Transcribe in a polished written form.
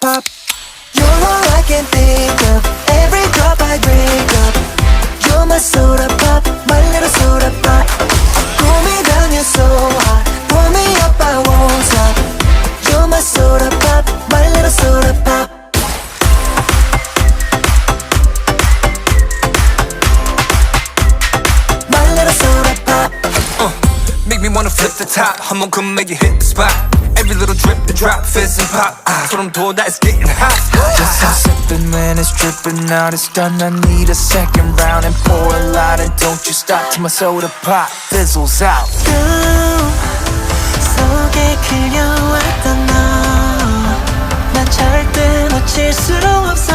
pop. You're all I can think of. Every drop I drink up. You're my soda pop, my little soda pop. Cool me down, you're so hot. Pour me up, I won't stop. You're my soda pop, my little soda pop. My little soda pop. Make me wanna flip the top. 한번 come make you hit the spot. Every little drip and drop, fizz and pop. 소름 돋아, it's getting hot. Just I'm sipping when it's dripping out. It's done, I need a second round. And pour a lot and don't you stop till my soda pop fizzles out. 속에 그려왔던 너, 난 절대 놓칠 수 없어.